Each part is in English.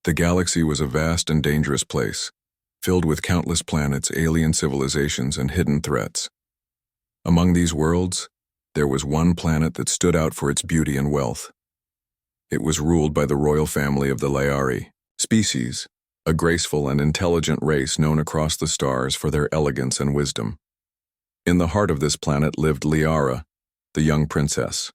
The galaxy was a vast and dangerous place, filled with countless planets, alien civilizations, and hidden threats. Among these worlds, there was one planet that stood out for its beauty and wealth. It was ruled by the royal family of the Liari species, a graceful and intelligent race known across the stars for their elegance and wisdom. In the heart of this planet lived Liara, the young princess.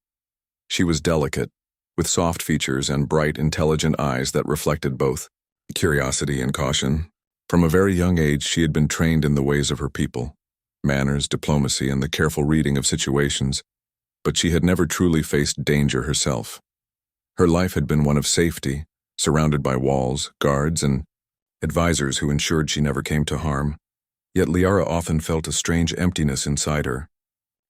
She was delicate, with soft features and bright, intelligent eyes that reflected both curiosity and caution. From a very young age, she had been trained in the ways of her people, manners, diplomacy, and the careful reading of situations, but she had never truly faced danger herself. Her life had been one of safety, surrounded by walls, guards, and advisors who ensured she never came to harm. Yet Liara often felt a strange emptiness inside her.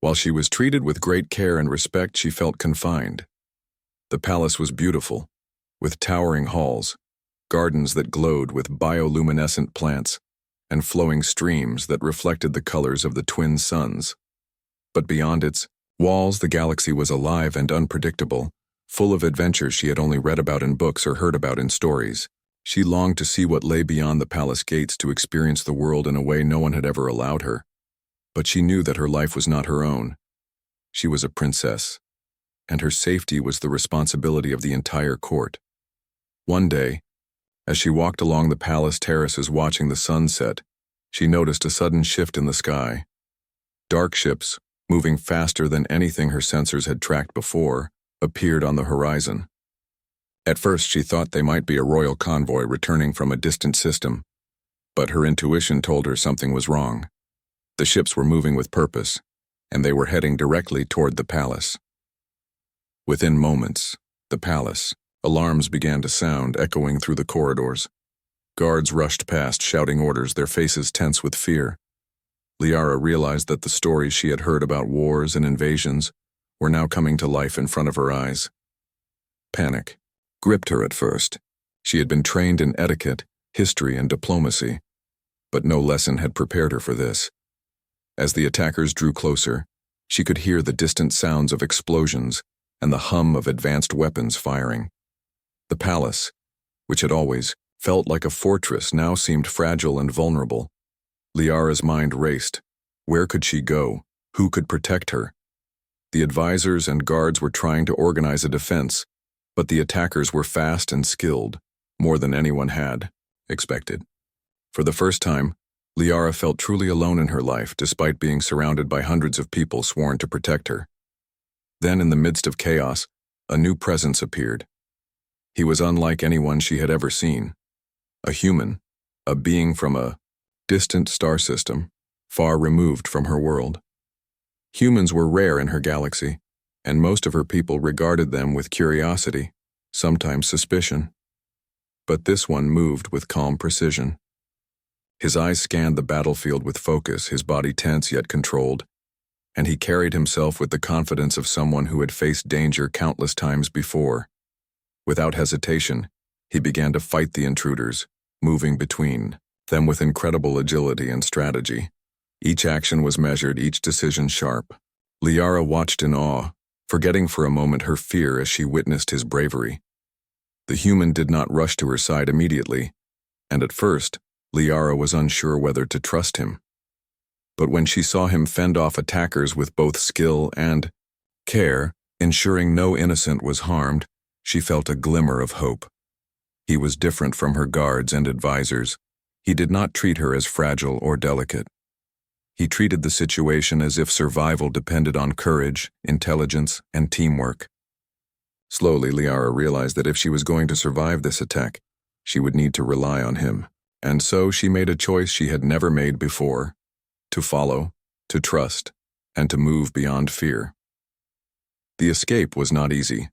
While she was treated with great care and respect, she felt confined. The palace was beautiful, with towering halls, gardens that glowed with bioluminescent plants, and flowing streams that reflected the colors of the twin suns. But beyond its walls, the galaxy was alive and unpredictable, full of adventures she had only read about in books or heard about in stories. She longed to see what lay beyond the palace gates, to experience the world in a way no one had ever allowed her. But she knew that her life was not her own. She was a princess, and her safety was the responsibility of the entire court. One day, as she walked along the palace terraces watching the sunset, she noticed a sudden shift in the sky. Dark ships, moving faster than anything her sensors had tracked before, appeared on the horizon. At first, she thought they might be a royal convoy returning from a distant system, but her intuition told her something was wrong. The ships were moving with purpose, and they were heading directly toward the palace. Within moments, the palace, alarms began to sound, echoing through the corridors. Guards rushed past, shouting orders, their faces tense with fear. Liara realized that the stories she had heard about wars and invasions were now coming to life in front of her eyes. Panic gripped her at first. She had been trained in etiquette, history, and diplomacy, but no lesson had prepared her for this. As the attackers drew closer, she could hear the distant sounds of explosions and the hum of advanced weapons firing. The palace, which had always felt like a fortress, now seemed fragile and vulnerable. Liara's mind raced. Where could she go? Who could protect her? The advisors and guards were trying to organize a defense, but the attackers were fast and skilled, more than anyone had expected. For the first time, Liara felt truly alone in her life, despite being surrounded by hundreds of people sworn to protect her. Then, in the midst of chaos, a new presence appeared. He was unlike anyone she had ever seen. A human, a being from a distant star system, far removed from her world. Humans were rare in her galaxy, and most of her people regarded them with curiosity, sometimes suspicion. But this one moved with calm precision. His eyes scanned the battlefield with focus, his body tense yet controlled, and he carried himself with the confidence of someone who had faced danger countless times before. Without hesitation, he began to fight the intruders, moving between them with incredible agility and strategy. Each action was measured, each decision sharp. Liara watched in awe, forgetting for a moment her fear as she witnessed his bravery. The human did not rush to her side immediately, and at first, Liara was unsure whether to trust him. But when she saw him fend off attackers with both skill and care, ensuring no innocent was harmed, she felt a glimmer of hope. He was different from her guards and advisors. He did not treat her as fragile or delicate. He treated the situation as if survival depended on courage, intelligence, and teamwork. Slowly, Liara realized that if she was going to survive this attack, she would need to rely on him. And so she made a choice she had never made before: to follow, to trust, and to move beyond fear. The escape was not easy.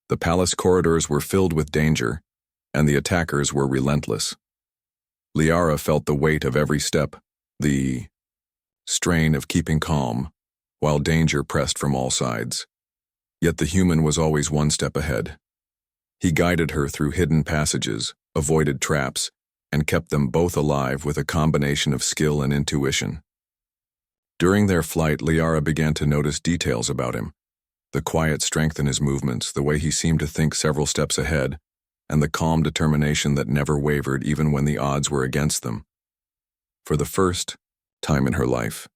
The palace corridors were filled with danger, and the attackers were relentless. Liara felt the weight of every step, the strain of keeping calm, while danger pressed from all sides. Yet the human was always one step ahead. He guided her through hidden passages, avoided traps, and kept them both alive with a combination of skill and intuition. During their flight, Liara began to notice details about him: the quiet strength in his movements, the way he seemed to think several steps ahead, and the calm determination that never wavered even when the odds were against them. For the first time in her life,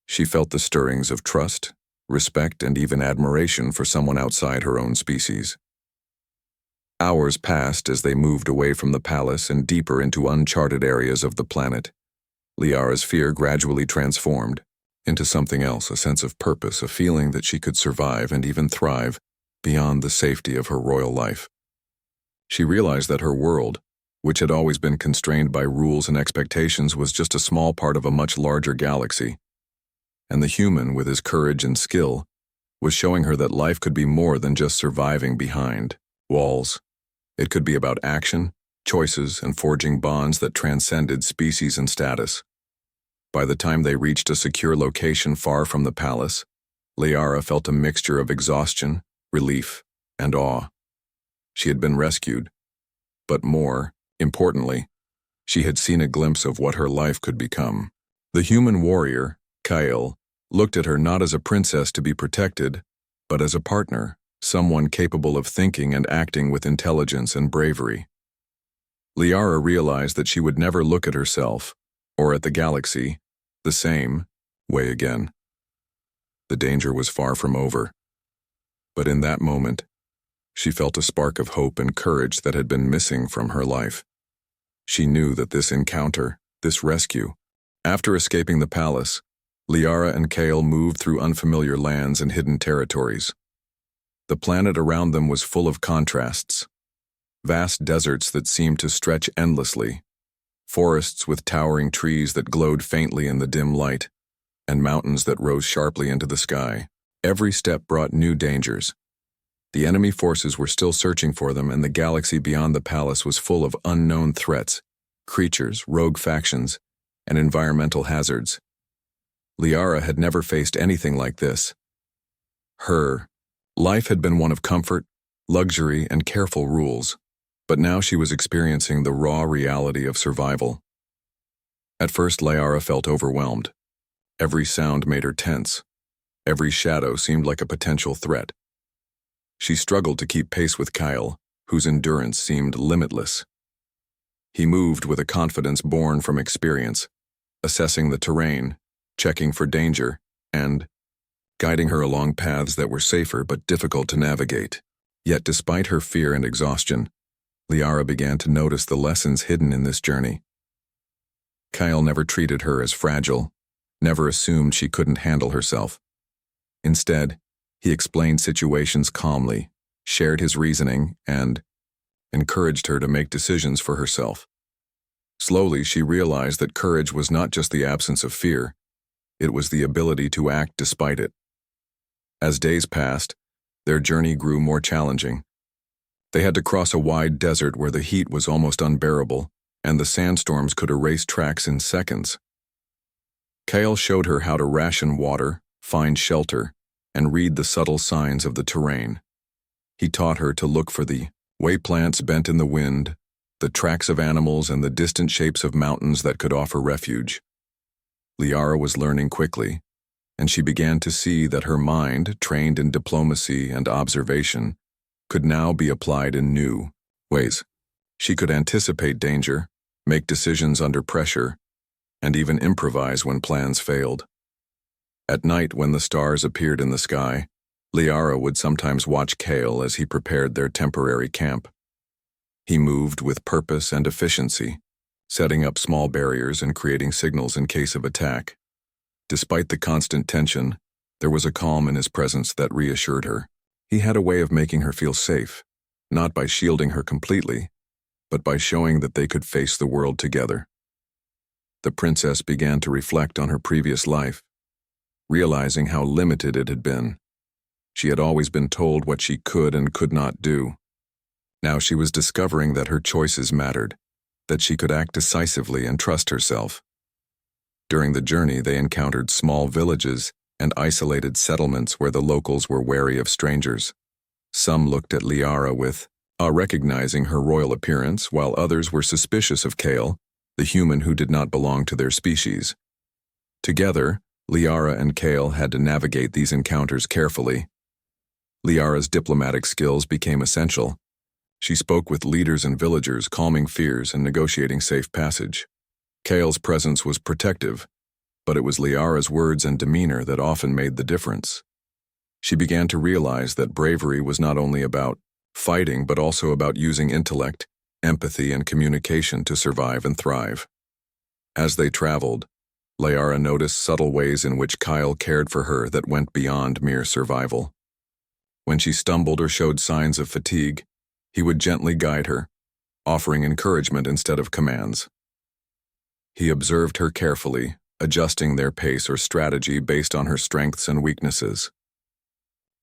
she felt the stirrings of trust, respect, and even admiration for someone outside her own species. Hours passed as they moved away from the palace and deeper into uncharted areas of the planet. Liara's fear gradually transformed into something else, a sense of purpose, a feeling that she could survive and even thrive beyond the safety of her royal life. She realized that her world, which had always been constrained by rules and expectations, was just a small part of a much larger galaxy. And the human, with his courage and skill, was showing her that life could be more than just surviving behind walls. It could be about action, choices, and forging bonds that transcended species and status. By the time they reached a secure location far from the palace, Liara felt a mixture of exhaustion, relief, and awe. She had been rescued, but more importantly, she had seen a glimpse of what her life could become. The human warrior, Kyle, looked at her not as a princess to be protected, but as a partner, someone capable of thinking and acting with intelligence and bravery. Liara realized that she would never look at herself, or at the galaxy, the same way again. The danger was far from over. But in that moment, she felt a spark of hope and courage that had been missing from her life. She knew that this encounter, this rescue, after escaping the palace, Liara and Kale moved through unfamiliar lands and hidden territories. The planet around them was full of contrasts. Vast deserts that seemed to stretch endlessly, forests with towering trees that glowed faintly in the dim light, and mountains that rose sharply into the sky. Every step brought new dangers. The enemy forces were still searching for them, and the galaxy beyond the palace was full of unknown threats, creatures, rogue factions, and environmental hazards. Liara had never faced anything like this. Her life had been one of comfort, luxury, and careful rules, but now she was experiencing the raw reality of survival. At first, Liara felt overwhelmed. Every sound made her tense. Every shadow seemed like a potential threat. She struggled to keep pace with Kyle, whose endurance seemed limitless. He moved with a confidence born from experience, assessing the terrain, checking for danger, and guiding her along paths that were safer but difficult to navigate. Yet despite her fear and exhaustion, Liara began to notice the lessons hidden in this journey. Kyle never treated her as fragile, never assumed she couldn't handle herself. Instead, he explained situations calmly, shared his reasoning, and encouraged her to make decisions for herself. Slowly, she realized that courage was not just the absence of fear, it was the ability to act despite it. As days passed, their journey grew more challenging. They had to cross a wide desert where the heat was almost unbearable, and the sandstorms could erase tracks in seconds. Kale showed her how to ration water, find shelter, and read the subtle signs of the terrain. He taught her to look for the way plants bent in the wind, the tracks of animals, and the distant shapes of mountains that could offer refuge. Liara was learning quickly, and she began to see that her mind, trained in diplomacy and observation, could now be applied in new ways. She could anticipate danger, make decisions under pressure, and even improvise when plans failed. At night, when the stars appeared in the sky, Liara would sometimes watch Kale as he prepared their temporary camp. He moved with purpose and efficiency, setting up small barriers and creating signals in case of attack. Despite the constant tension, there was a calm in his presence that reassured her. He had a way of making her feel safe, not by shielding her completely, but by showing that they could face the world together. The princess began to reflect on her previous life, realizing how limited it had been. She had always been told what she could and could not do. Now she was discovering that her choices mattered, that she could act decisively and trust herself. During the journey, they encountered small villages and isolated settlements where the locals were wary of strangers. Some looked at Liara with awe, recognizing her royal appearance, while others were suspicious of Kale, the human who did not belong to their species. Together, Liara and Kale had to navigate these encounters carefully. Liara's diplomatic skills became essential, She spoke with leaders and villagers, calming fears and negotiating safe passage. Kale's presence was protective, but it was Liara's words and demeanor that often made the difference. She began to realize that bravery was not only about fighting, but also about using intellect, empathy, and communication to survive and thrive. As they traveled, Liara noticed subtle ways in which Kyle cared for her that went beyond mere survival. When she stumbled or showed signs of fatigue, he would gently guide her, offering encouragement instead of commands. He observed her carefully, adjusting their pace or strategy based on her strengths and weaknesses.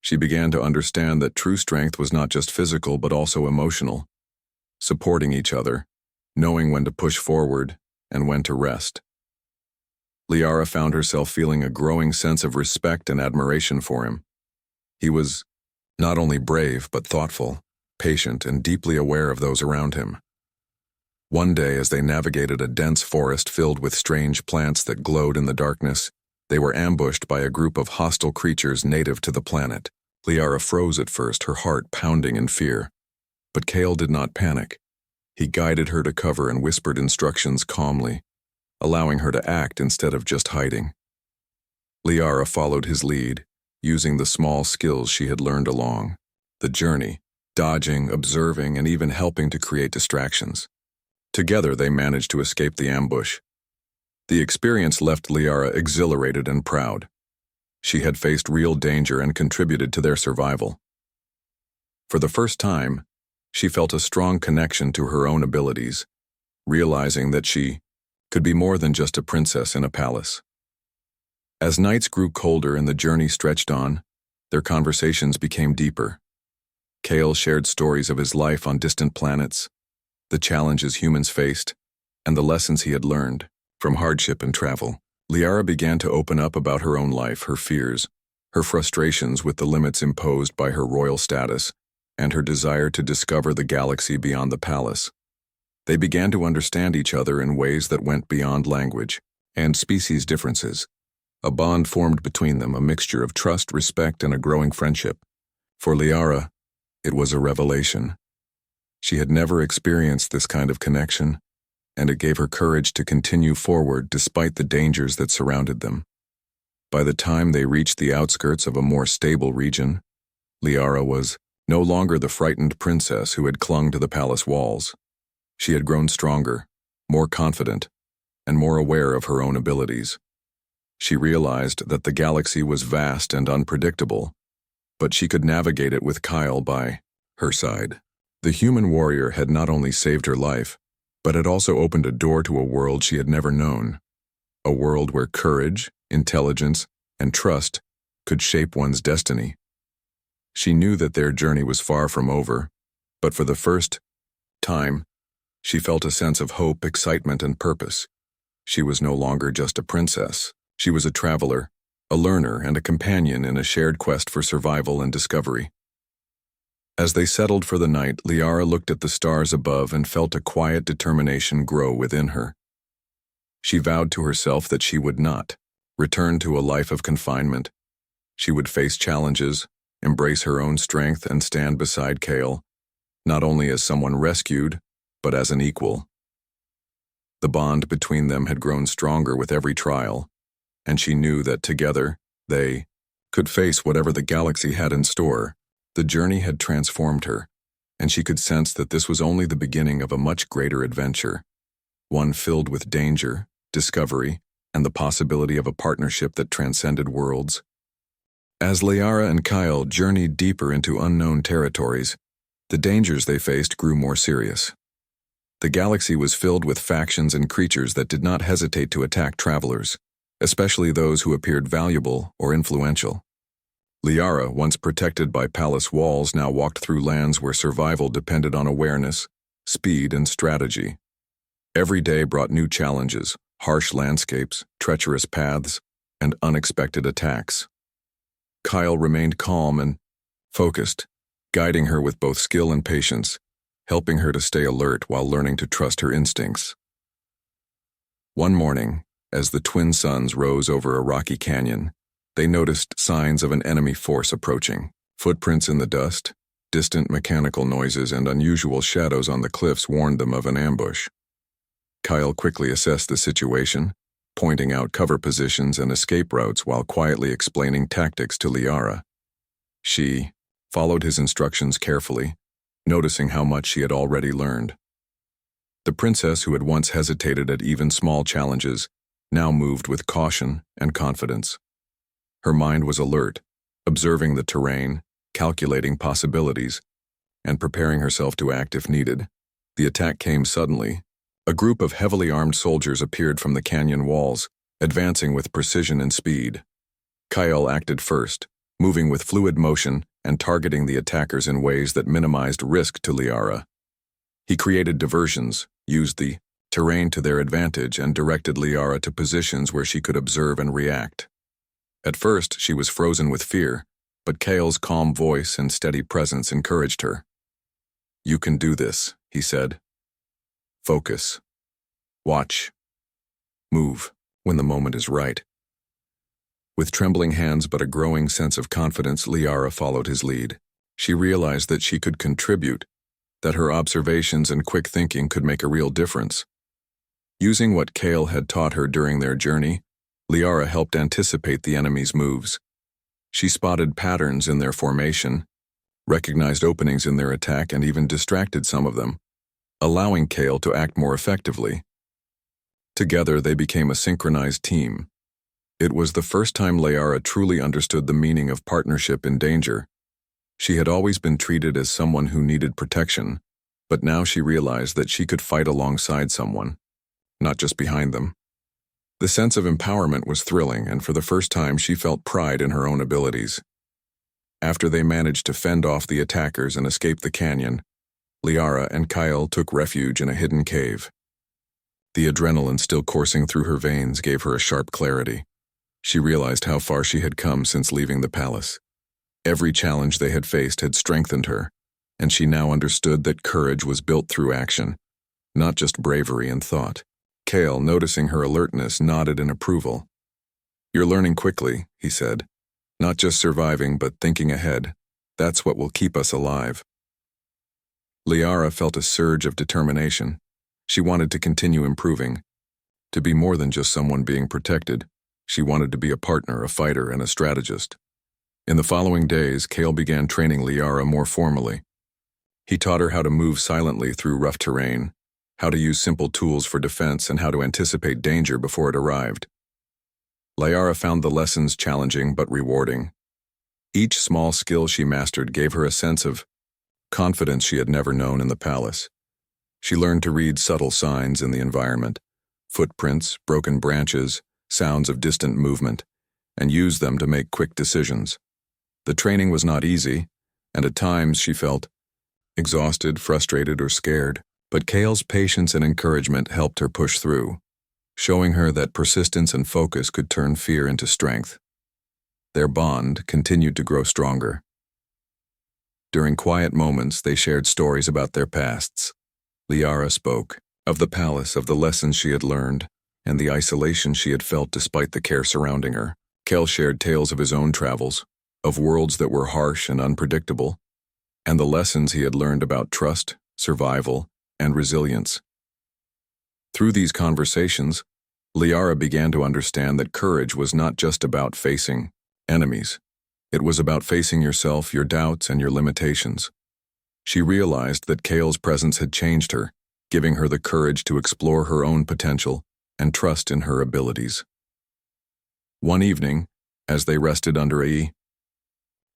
She began to understand that true strength was not just physical but also emotional, supporting each other, knowing when to push forward and when to rest. Liara found herself feeling a growing sense of respect and admiration for him. He was not only brave but thoughtful, patient, and deeply aware of those around him. One day, as they navigated a dense forest filled with strange plants that glowed in the darkness, they were ambushed by a group of hostile creatures native to the planet. Liara froze at first, her heart pounding in fear. But Kale did not panic. He guided her to cover and whispered instructions calmly, allowing her to act instead of just hiding. Liara followed his lead, using the small skills she had learned along the journey, dodging, observing, and even helping to create distractions. Together, they managed to escape the ambush. The experience left Liara exhilarated and proud. She had faced real danger and contributed to their survival. For the first time, she felt a strong connection to her own abilities, realizing that she could be more than just a princess in a palace. As nights grew colder and the journey stretched on, their conversations became deeper. Kale shared stories of his life on distant planets, the challenges humans faced, and the lessons he had learned from hardship and travel. Liara began to open up about her own life, her fears, her frustrations with the limits imposed by her royal status, and her desire to discover the galaxy beyond the palace. They began to understand each other in ways that went beyond language and species differences. A bond formed between them, a mixture of trust, respect, and a growing friendship. For Liara, it was a revelation. She had never experienced this kind of connection, and it gave her courage to continue forward despite the dangers that surrounded them. By the time they reached the outskirts of a more stable region, Liara was no longer the frightened princess who had clung to the palace walls. She had grown stronger, more confident, and more aware of her own abilities. She realized that the galaxy was vast and unpredictable, but she could navigate it with Kyle by her side. The human warrior had not only saved her life, but had also opened a door to a world she had never known, a world where courage, intelligence, and trust could shape one's destiny. She knew that their journey was far from over, but for the first time, she felt a sense of hope, excitement, and purpose. She was no longer just a princess. She was a traveler, a learner, and a companion in a shared quest for survival and discovery. As they settled for the night, Liara looked at the stars above and felt a quiet determination grow within her. She vowed to herself that she would not return to a life of confinement. She would face challenges, embrace her own strength, and stand beside Kale, not only as someone rescued, but as an equal. The bond between them had grown stronger with every trial, and she knew that together, they could face whatever the galaxy had in store. The journey had transformed her, and she could sense that this was only the beginning of a much greater adventure, one filled with danger, discovery, and the possibility of a partnership that transcended worlds. As Liara and Kyle journeyed deeper into unknown territories, the dangers they faced grew more serious. The galaxy was filled with factions and creatures that did not hesitate to attack travelers, especially those who appeared valuable or influential. Liara, once protected by palace walls, now walked through lands where survival depended on awareness, speed, and strategy. Every day brought new challenges, harsh landscapes, treacherous paths, and unexpected attacks. Kyle remained calm and focused, guiding her with both skill and patience, helping her to stay alert while learning to trust her instincts. One morning, as the twin suns rose over a rocky canyon, they noticed signs of an enemy force approaching. Footprints in the dust, Distant mechanical noises and unusual shadows on the cliffs warned them of an ambush. Kyle quickly assessed the situation, pointing out cover positions and escape routes while quietly explaining tactics to Liara. She followed his instructions carefully, noticing how much she had already learned. The princess, who had once hesitated at even small challenges, now moved with caution and confidence. Her mind was alert, observing the terrain, calculating possibilities, and preparing herself to act if needed. The attack came suddenly. A group of heavily armed soldiers appeared from the canyon walls, advancing with precision and speed. Kyle acted first, moving with fluid motion and targeting the attackers in ways that minimized risk to Liara. He created diversions, used the terrain to their advantage, and directed Liara to positions where she could observe and react. At first, she was frozen with fear, but Kyle's calm voice and steady presence encouraged her. "You can do this," he said. "Focus. Watch. Move when the moment is right." With trembling hands but a growing sense of confidence, Liara followed his lead. She realized that she could contribute, that her observations and quick thinking could make a real difference. Using what Kale had taught her during their journey, Liara helped anticipate the enemy's moves. She spotted patterns in their formation, recognized openings in their attack, and even distracted some of them, allowing Kale to act more effectively. Together, they became a synchronized team. It was the first time Liara truly understood the meaning of partnership in danger. She had always been treated as someone who needed protection, but now she realized that she could fight alongside someone, not just behind them. The sense of empowerment was thrilling, and for the first time she felt pride in her own abilities. After they managed to fend off the attackers and escape the canyon, Liara and Kyle took refuge in a hidden cave. The adrenaline still coursing through her veins gave her a sharp clarity. She realized how far she had come since leaving the palace. Every challenge they had faced had strengthened her, and she now understood that courage was built through action, not just bravery and thought. Kale, noticing her alertness, nodded in approval. "You're learning quickly," he said. "Not just surviving, but thinking ahead. That's what will keep us alive." Liara felt a surge of determination. She wanted to continue improving, to be more than just someone being protected. She wanted to be a partner, a fighter, and a strategist. In the following days, Kale began training Liara more formally. He taught her how to move silently through rough terrain, how to use simple tools for defense, and how to anticipate danger before it arrived. Liara found the lessons challenging but rewarding. Each small skill she mastered gave her a sense of confidence she had never known in the palace. She learned to read subtle signs in the environment, footprints, broken branches, sounds of distant movement, and use them to make quick decisions. The training was not easy, and at times she felt exhausted, frustrated, or scared, but Kale's patience and encouragement helped her push through, showing her that persistence and focus could turn fear into strength. Their bond continued to grow stronger. During quiet moments, they shared stories about their pasts. Liara spoke of the palace, of the lessons she had learned, and the isolation she had felt despite the care surrounding her. Kale shared tales of his own travels, of worlds that were harsh and unpredictable, and the lessons he had learned about trust, survival, and resilience. Through these conversations, Liara began to understand that courage was not just about facing enemies. It was about facing yourself, your doubts, and your limitations. She realized that Kale's presence had changed her, giving her the courage to explore her own potential and trust in her abilities. One evening, as they rested under a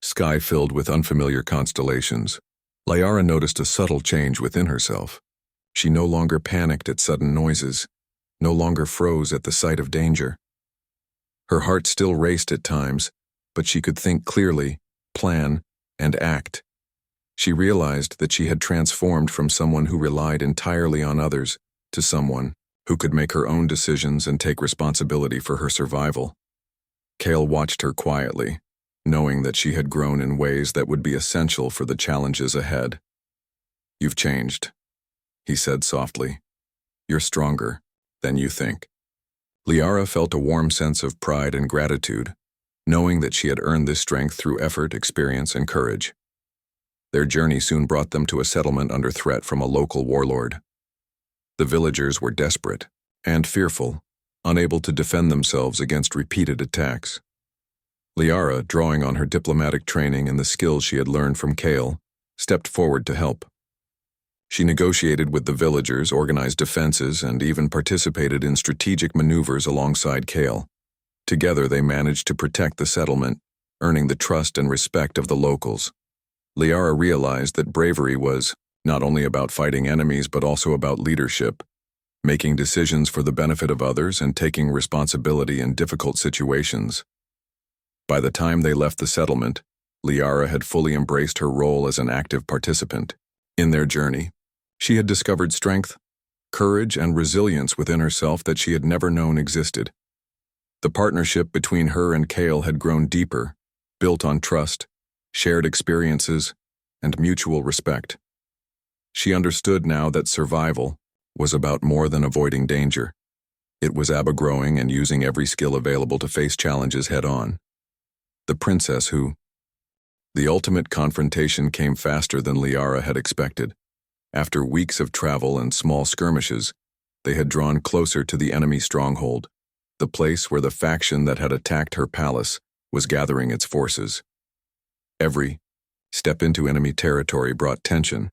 sky filled with unfamiliar constellations, Liara noticed a subtle change within herself. She no longer panicked at sudden noises, no longer froze at the sight of danger. Her heart still raced at times, but she could think clearly, plan, and act. She realized that she had transformed from someone who relied entirely on others to someone who could make her own decisions and take responsibility for her survival. Kale watched her quietly, knowing that she had grown in ways that would be essential for the challenges ahead. "You've changed," he said softly. "You're stronger than you think." Liara felt a warm sense of pride and gratitude, knowing that she had earned this strength through effort, experience, and courage. Their journey soon brought them to a settlement under threat from a local warlord. The villagers were desperate and fearful, unable to defend themselves against repeated attacks. Liara, drawing on her diplomatic training and the skills she had learned from Kale, stepped forward to help. She negotiated with the villagers, organized defenses, and even participated in strategic maneuvers alongside Kale. Together they managed to protect the settlement, earning the trust and respect of the locals. Liara realized that bravery was not only about fighting enemies but also about leadership, making decisions for the benefit of others and taking responsibility in difficult situations. By the time they left the settlement, Liara had fully embraced her role as an active participant. In their journey, she had discovered strength, courage, and resilience within herself that she had never known existed. The partnership between her and Kale had grown deeper, built on trust, shared experiences, and mutual respect. She understood now that survival was about more than avoiding danger. It was about growing and using every skill available to face challenges head-on. The princess who... The ultimate confrontation came faster than Liara had expected. After weeks of travel and small skirmishes, they had drawn closer to the enemy stronghold, the place where the faction that had attacked her palace was gathering its forces. Every step into enemy territory brought tension,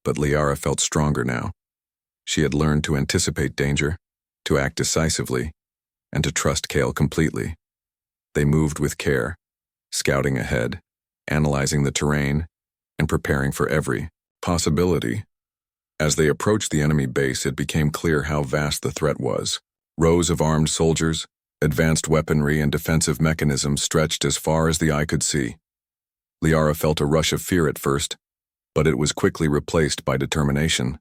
but Liara felt stronger now. She had learned to anticipate danger, to act decisively, and to trust Kale completely. They moved with care, scouting ahead, analyzing the terrain, and preparing for every possibility. As they approached the enemy base, it became clear how vast the threat was. Rows of armed soldiers, advanced weaponry, and defensive mechanisms stretched as far as the eye could see. Liara felt a rush of fear at first, but it was quickly replaced by determination.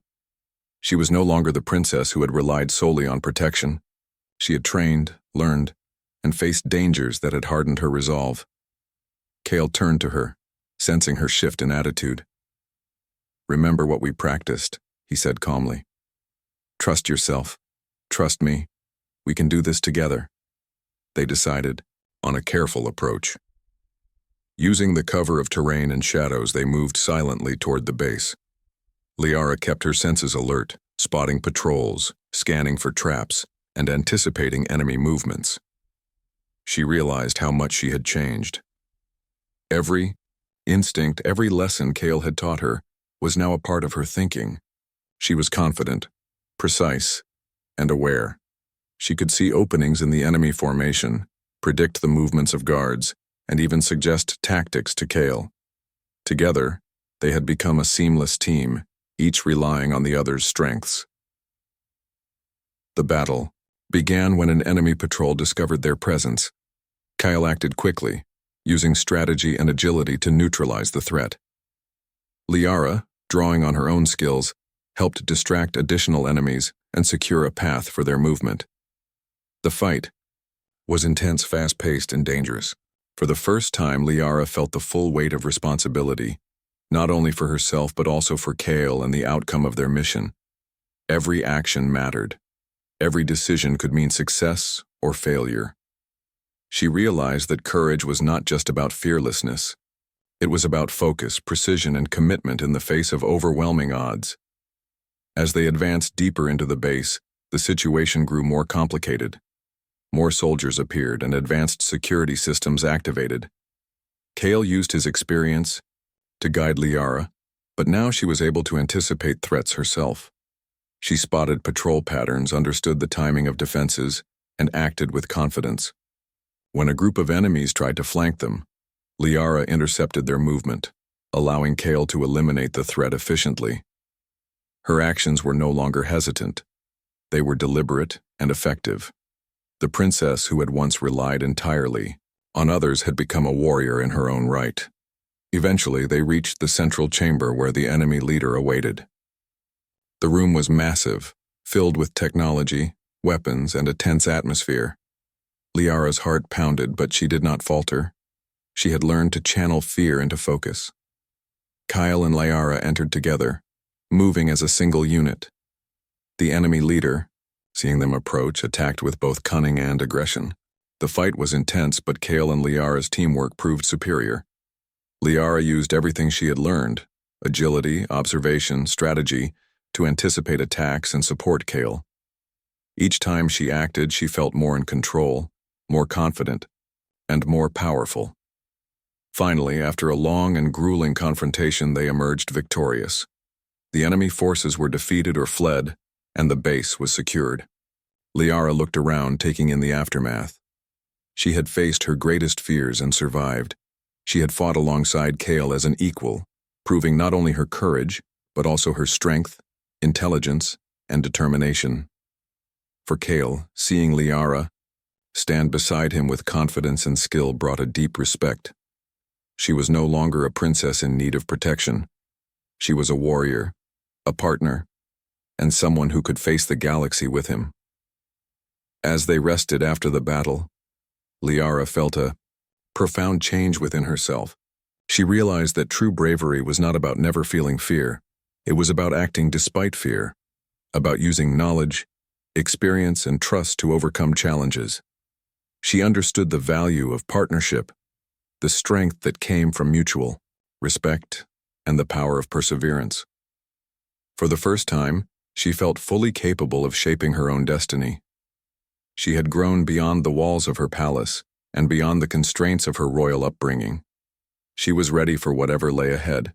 She was no longer the princess who had relied solely on protection. She had trained, learned, and faced dangers that had hardened her resolve. Kale turned to her, sensing her shift in attitude. "Remember what we practiced," he said calmly. "Trust yourself. Trust me. We can do this together." They decided on a careful approach. Using the cover of terrain and shadows, they moved silently toward the base. Liara kept her senses alert, spotting patrols, scanning for traps, and anticipating enemy movements. She realized how much she had changed. Every instinct, every lesson Kale had taught her was now a part of her thinking. She was confident, precise, and aware. She could see openings in the enemy formation, predict the movements of guards, and even suggest tactics to Kale. Together, they had become a seamless team, each relying on the other's strengths. The battle began when an enemy patrol discovered their presence. Kale acted quickly, using strategy and agility to neutralize the threat. Liara, drawing on her own skills, helped distract additional enemies and secure a path for their movement. The fight was intense, fast-paced, and dangerous. For the first time, Liara felt the full weight of responsibility, not only for herself but also for Kale and the outcome of their mission. Every action mattered. Every decision could mean success or failure. She realized that courage was not just about fearlessness. It was about focus, precision, and commitment in the face of overwhelming odds. As they advanced deeper into the base, the situation grew more complicated. More soldiers appeared and advanced security systems activated. Kale used his experience to guide Liara, but now she was able to anticipate threats herself. She spotted patrol patterns, understood the timing of defenses, and acted with confidence. When a group of enemies tried to flank them, Liara intercepted their movement, allowing Kale to eliminate the threat efficiently. Her actions were no longer hesitant. They were deliberate and effective. The princess, who had once relied entirely on others, had become a warrior in her own right. Eventually, they reached the central chamber where the enemy leader awaited. The room was massive, filled with technology, weapons, and a tense atmosphere. Liara's heart pounded, but she did not falter. She had learned to channel fear into focus. Kyle and Liara entered together, moving as a single unit. The enemy leader, seeing them approach, attacked with both cunning and aggression. The fight was intense, but Kale and Liara's teamwork proved superior. Liara used everything she had learned, agility, observation, strategy to anticipate attacks and support Kale. Each time she acted, she felt more in control, more confident, and more powerful. Finally, after a long and grueling confrontation, they emerged victorious. The enemy forces were defeated or fled, and the base was secured. Liara looked around, taking in the aftermath. She had faced her greatest fears and survived. She had fought alongside Kale as an equal, proving not only her courage, but also her strength, intelligence, and determination. For Kale, seeing Liara stand beside him with confidence and skill brought a deep respect. She was no longer a princess in need of protection. She was a warrior, a partner, and someone who could face the galaxy with him. As they rested after the battle, Liara felt a profound change within herself. She realized that true bravery was not about never feeling fear. It was about acting despite fear, about using knowledge, experience, and trust to overcome challenges. She understood the value of partnership, the strength that came from mutual respect, and the power of perseverance. For the first time, she felt fully capable of shaping her own destiny. She had grown beyond the walls of her palace and beyond the constraints of her royal upbringing. She was ready for whatever lay ahead,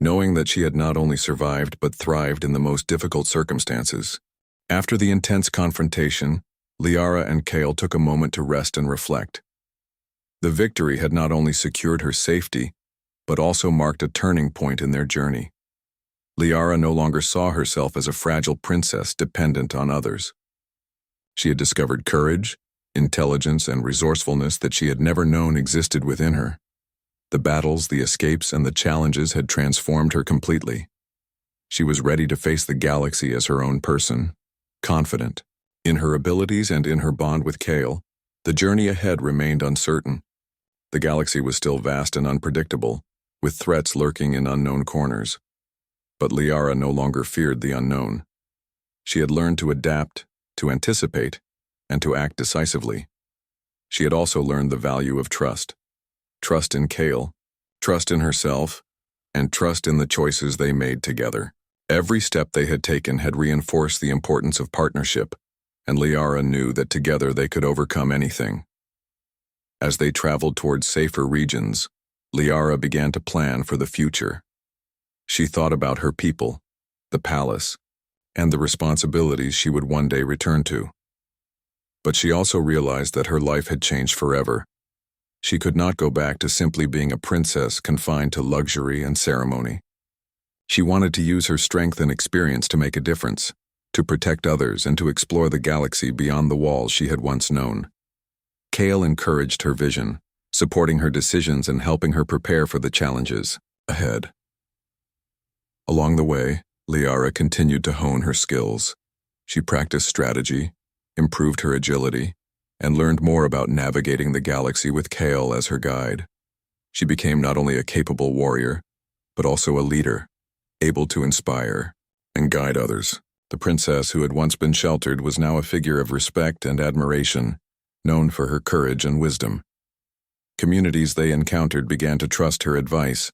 knowing that she had not only survived but thrived in the most difficult circumstances. After the intense confrontation, Liara and Kale took a moment to rest and reflect. The victory had not only secured her safety, but also marked a turning point in their journey. Liara no longer saw herself as a fragile princess dependent on others. She had discovered courage, intelligence, and resourcefulness that she had never known existed within her. The battles, the escapes, and the challenges had transformed her completely. She was ready to face the galaxy as her own person, confident in her abilities and in her bond with Kale. The journey ahead remained uncertain. The galaxy was still vast and unpredictable, with threats lurking in unknown corners. But Liara no longer feared the unknown. She had learned to adapt, to anticipate, and to act decisively. She had also learned the value of trust. Trust in Kale, trust in herself, and trust in the choices they made together. Every step they had taken had reinforced the importance of partnership, and Liara knew that together they could overcome anything. As they traveled towards safer regions, Liara began to plan for the future. She thought about her people, the palace, and the responsibilities she would one day return to. But she also realized that her life had changed forever. She could not go back to simply being a princess confined to luxury and ceremony. She wanted to use her strength and experience to make a difference, to protect others, and to explore the galaxy beyond the walls she had once known. Kale encouraged her vision, supporting her decisions and helping her prepare for the challenges ahead. Along the way, Liara continued to hone her skills. She practiced strategy, improved her agility, and learned more about navigating the galaxy with Kale as her guide. She became not only a capable warrior, but also a leader, able to inspire and guide others. The princess who had once been sheltered was now a figure of respect and admiration, known for her courage and wisdom. Communities they encountered began to trust her advice,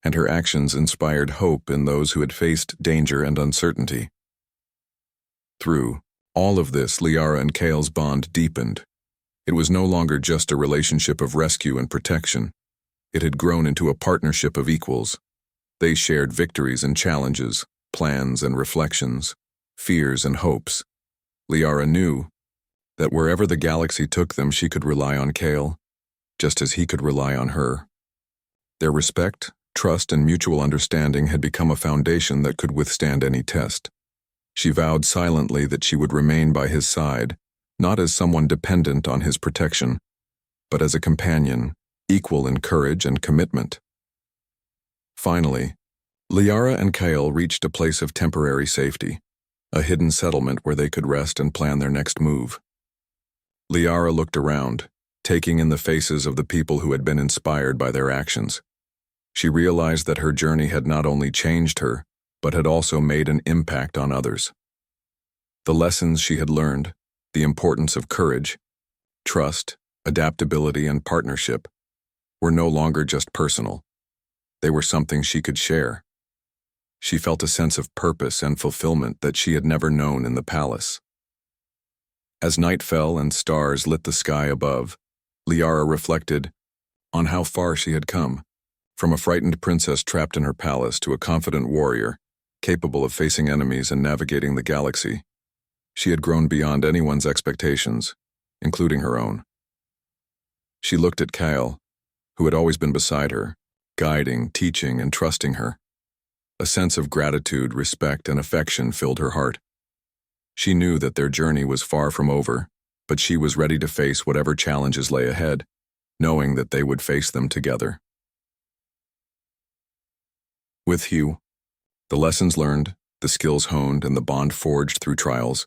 and her actions inspired hope in those who had faced danger and uncertainty. Through all of this, Liara and Kale's bond deepened. It was no longer just a relationship of rescue and protection. It had grown into a partnership of equals. They shared victories and challenges, plans and reflections, fears and hopes. Liara knew that wherever the galaxy took them, she could rely on Kale, just as he could rely on her. Their respect, trust, and mutual understanding had become a foundation that could withstand any test. She vowed silently that she would remain by his side, not as someone dependent on his protection, but as a companion, equal in courage and commitment. Finally, Liara and Kale reached a place of temporary safety, a hidden settlement where they could rest and plan their next move. Liara looked around, taking in the faces of the people who had been inspired by their actions. She realized that her journey had not only changed her, but had also made an impact on others. The lessons she had learned, the importance of courage, trust, adaptability, and partnership, were no longer just personal. They were something she could share. she felt a sense of purpose and fulfillment that she had never known in the palace. As night fell and stars lit the sky above, Liara reflected on how far she had come, from a frightened princess trapped in her palace to a confident warrior, capable of facing enemies and navigating the galaxy. She had grown beyond anyone's expectations, including her own. She looked at Kyle, who had always been beside her, guiding, teaching, and trusting her. A sense of gratitude, respect, and affection filled her heart. She knew that their journey was far from over, but she was ready to face whatever challenges lay ahead, knowing that they would face them together. With Hugh, the lessons learned, the skills honed, and the bond forged through trials,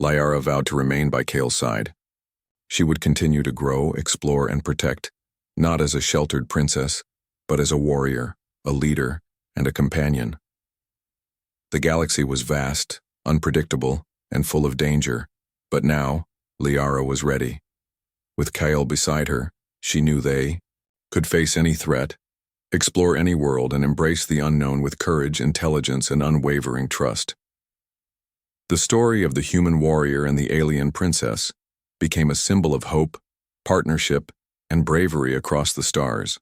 Liara vowed to remain by Kale's side. She would continue to grow, explore, and protect, not as a sheltered princess, but as a warrior, a leader, and a companion. The galaxy was vast, unpredictable, and full of danger, but now, Liara was ready. With Kyle beside her, she knew they could face any threat, explore any world, and embrace the unknown with courage, intelligence, and unwavering trust. The story of the human warrior and the alien princess became a symbol of hope, partnership, and bravery across the stars,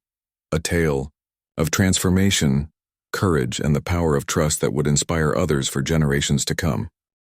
a tale of transformation, courage, and the power of trust that would inspire others for generations to come.